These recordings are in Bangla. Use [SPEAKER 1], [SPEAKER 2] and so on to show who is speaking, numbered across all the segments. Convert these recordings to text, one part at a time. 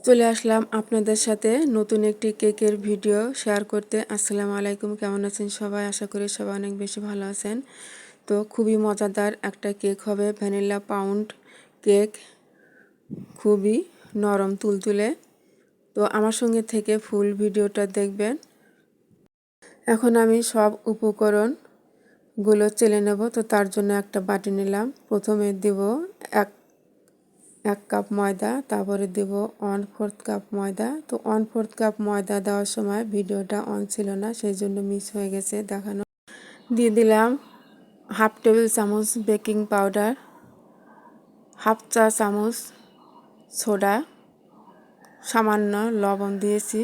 [SPEAKER 1] চলে আসলাম আপনাদের সাথে নতুন একটি কেকের ভিডিও শেয়ার করতে। আসসালামু আলাইকুম, কেমন আছেন সবাই? আশা করি সবাই অনেক বেশি ভালো আছেন। তো খুবই মজাদার একটা কেক হবে, ভ্যানিলা পাউন্ড কেক, খুবই নরম তুলতুলে। তো আমার সঙ্গে থেকে ফুল ভিডিওটা দেখবেন। এখন আমি সব উপকরণগুলো চেলে নেব। তো তার জন্য একটা বাটি নিলাম। প্রথমে দেব এক কাপ ময়দা, তারপরে দেব 1/4 কাপ ময়দা। তো 1/4 কাপ ময়দা দেওয়ার সময় ভিডিওটা অন ছিল না, সেই জন্য মিস হয়ে গেছে দেখানো। দিয়ে দিলাম হাফ টেবিল চামচ বেকিং পাউডার, হাফ চা চামচ সোডা, সামান্য লবণ দিয়েছি।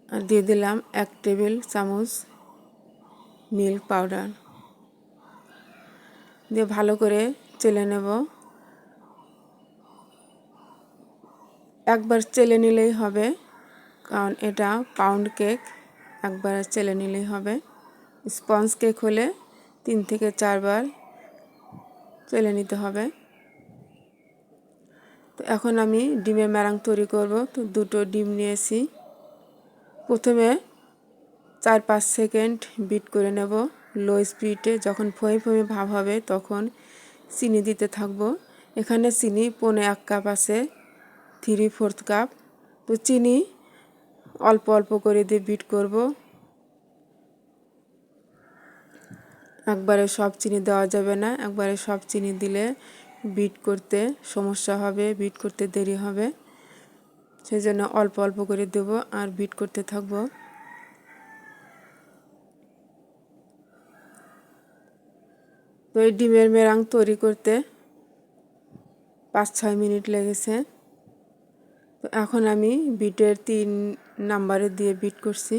[SPEAKER 1] আর দিয়ে দিলাম 1 টেবিল চামচ মিল্ক পাউডার। দিয়ে ভালো করে চেলে নেব। একবার চেলে নিলেই হবে, কারণ এটা পাউন্ড কেক, একবার চেলে নিলেই হবে। স্পঞ্জ কেক হলে 3 থেকে 4 বার চেলে নিতে হবে। তো এখন আমি ডিমের ম্যারাং তৈরি করব। তো 2টো ডিম নিয়েছি। প্রথমে 4-5 সেকেন্ড বিট করে নেব লো স্পিডে। যখন ফোঁয়ে ফোঁয়ে ভাব হবে তখন চিনি দিতে থাকব। এখানে চিনি 1.5 কাপ আছে, 3/4 কাপ। তো চিনি অল্প অল্প করে দিয়ে বিট করব। একবারে সব চিনি দেওয়া যাবে না, একবারে সব চিনি দিলে বিট করতে সমস্যা হবে, বিট করতে দেরি হবে। সেই জন্য অল্প অল্প করে দেব আর বিট করতে থাকব। তো এই ডিমের মেরাং তৈরি করতে 5-6 মিনিট লেগেছে। তো এখন আমি বিটের 3 নাম্বারে দিয়ে বিট করছি।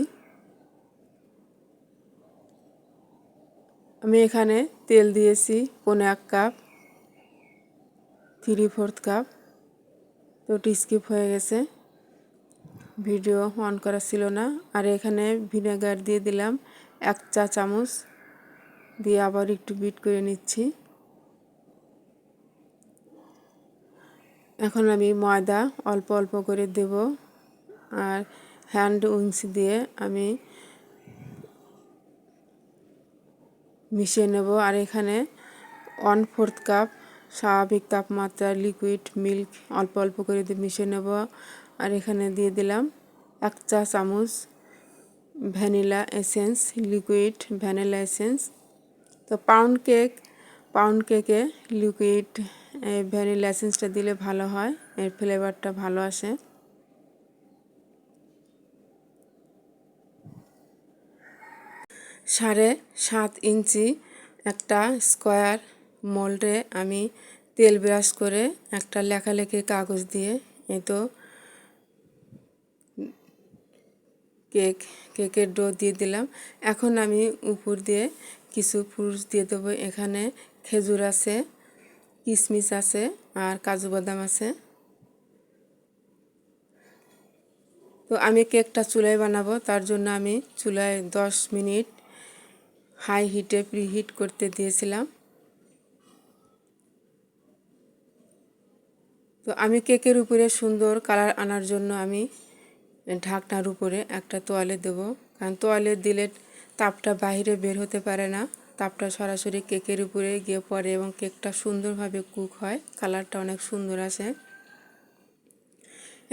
[SPEAKER 1] আমি এখানে তেল দিয়েছি 1.5 কাপ, 3/4 কাপ। তো স্কিপ হয়ে গেছে, ভিডিও অন করা ছিল না। আর এখানে ভিনেগার দিয়ে দিলাম 1 চা চামচ, দিয়ে আবার একটু বিট করে নিচ্ছি। এখন আমি ময়দা অল্প অল্প করে দেব আর হ্যান্ড উইংস দিয়ে আমি মিশিয়ে নেব। আর এখানে 1/4 কাপ স্বাভাবিক তাপমাত্রার লিকুইড মিল্ক অল্প অল্প করে দিয়ে মিশিয়ে নেব। আর এখানে দিয়ে দিলাম 1 চা চামচ vanilla essence, liquid vanilla essence. তো পাউন্ড কেকে লিকুইড ভ্যানিলা এসেন্সটা দিলে ভালো হয়, এর ফ্লেভারটা ভালো আসে। সাড়ে 7 ইঞ্চি একটা স্কোয়ার মোল্ডে আমি তেল ব্রাশ করে একটা লেখালেখি কাগজ দিয়ে এই তো কেকের ডো দিয়ে দিলাম। এখন আমি উপর দিয়ে কিছু ফ্রুটস দিয়ে দেবো। এখানে খেজুর আছে, কিশমিশ আছে আর কাজু বাদাম আছে। তো আমি কেকটা চুলায় বানাবো, তার জন্য আমি চুলায় 10 মিনিট হাই হিটে প্রিহিট করতে দিয়েছিলাম। তো আমি কেকের উপরে সুন্দর কালার আনার জন্য আমি ঢাকনার উপরে একটা তোয়ালে দেব, কারণ তোয়ালে দিলে তাপটা বাইরে বের হতে পারে না, তাপটা সরাসরি কেকের উপরে গিয়ে পড়ে এবং কেকটা সুন্দরভাবে কুক হয়, কালারটা অনেক সুন্দর আসে।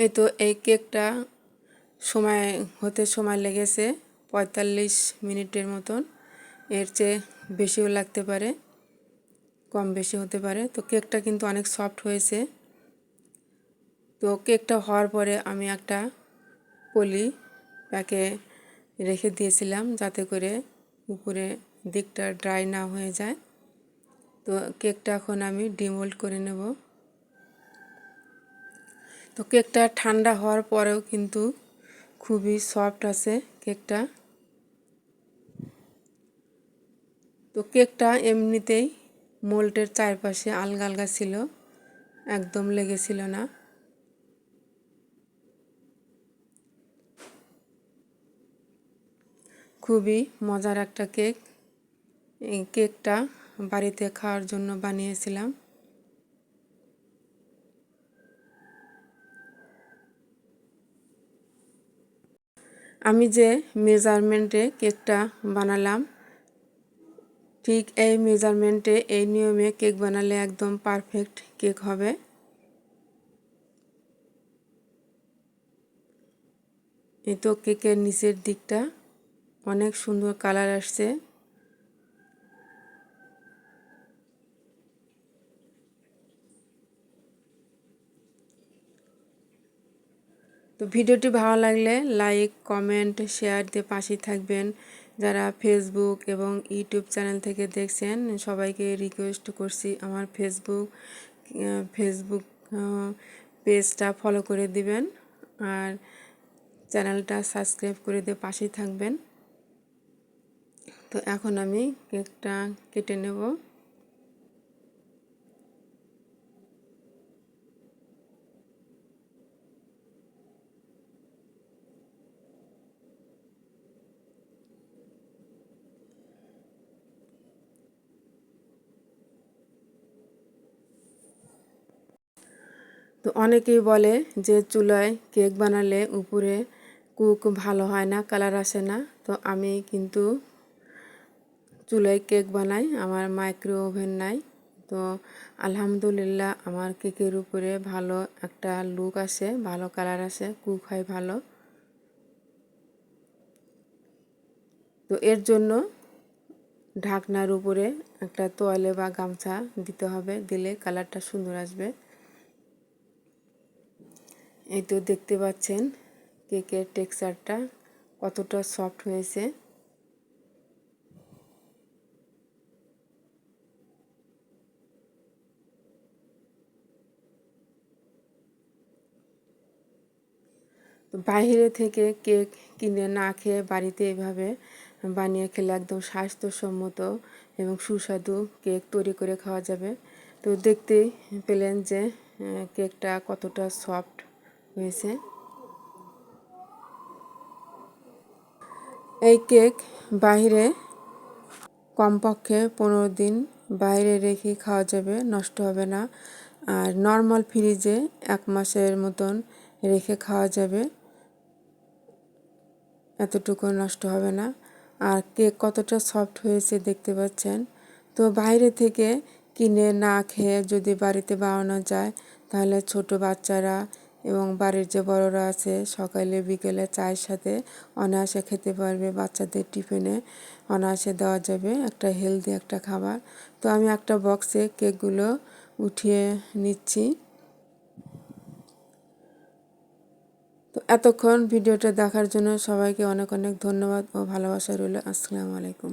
[SPEAKER 1] এই তো এই কেকটা সময় লেগেছে 45 মিনিটের মতন। এর চেয়ে বেশিও লাগতে পারে, কম বেশি হতে পারে। তো কেকটা কিন্তু অনেক সফট হয়েছে। তো কেকটা হওয়ার পরে আমি একটা পলি প্যাকে রেখে দিয়েছিলাম, যাতে করে উপরে দিকটা ড্রাই না হয়ে যায়। তো কেকটা এখন আমি ডিমোল্ড করে নেব। তো কেকটা ঠান্ডা হওয়ার পরেও কিন্তু খুবই সফট আছে কেকটা। তো কেকটা এমনিতেই মোল্ডের চারপাশে আলগা আলগা ছিল, একদম লেগেছিল না। খুবই মজার একটা কেক। এই কেকটা বাড়িতে খাওয়ার জন্য বানিয়েছিলাম। আমি যে মেজারমেন্টে কেকটা বানালাম, ঠিক এই মেজারমেন্টে এই নিয়মে কেক বানালে একদম পারফেক্ট কেক হবে। এই তো কেকের নিচের দিকটা অনেক সুন্দর কালার আসছে। তো ভিডিওটি ভালো লাগলে লাইক, কমেন্ট, শেয়ার দিয়ে পাশে থাকবেন। যারা ফেসবুক এবং ইউটিউব চ্যানেল থেকে দেখছেন সবাইকে রিকোয়েস্ট করছি আমার ফেসবুক পেজটা ফলো করে দিবেন আর চ্যানেলটা সাবস্ক্রাইব করে দিয়ে পাশেই থাকবেন। তো এখন আমি কেকটা কেটে নেব। তো অনেকেই বলে যে চুলায় কেক বানালে উপরে কুক ভালো হয় না, কালার আসে না। তো আমি কিন্তু চুলায় কেক বানাই, আমার মাইক্রো ওভেন নাই। তো আলহামদুলিল্লাহ আমার কেকের উপরে ভালো একটা লুক আসে, ভালো কালার আসে, কুক হয় ভালো। তো এর জন্য ঢাকনার উপরে একটা তোয়ালে বা গামছা দিতে হবে, দিলে কালারটা সুন্দর আসবে। এই তো দেখতে পাচ্ছেন কেকের টেক্সচারটা কতটা সফট হয়েছে। তো বাইরে থেকে কেক কিনে না খেয়ে বাড়িতে এভাবে বানিয়ে খেলে একদম স্বাস্থ্যসম্মত এবং সুস্বাদু কেক তৈরি করে খাওয়া যাবে। তো দেখতেই পেলেন যে কেকটা কতটা সফট হয়েছে। এই কেক বাইরে কমপক্ষে 15 দিন বাইরে রেখে খাওয়া যাবে, নষ্ট হবে না। আর নর্মাল ফ্রিজে 1 মাসের মতন রেখে খাওয়া যাবে, এতটুকু নষ্ট হবে না। আর কেক কতটা সফট হয়েছে দেখতে পাচ্ছেন। তো বাইরে থেকে কিনে না খেয়ে যদি বাড়িতে বানানো যায় তাহলে ছোট বাচ্চারা এবং বাড়ির যে বড়রা আছে সকালে বিকেলে চায়ের সাথে অনায়াসে খেতে পারবে, বাচ্চাদের টিফিনে অনায়াসে দেওয়া যাবে, একটা হেলদি একটা খাবার। তো আমি একটা বক্সে কেকগুলো উঠিয়ে নিচ্ছি। তো এতক্ষণ ভিডিওটা দেখার জন্য সবাইকে অনেক অনেক ধন্যবাদ ও ভালোবাসা রইল। আসসালামু আলাইকুম।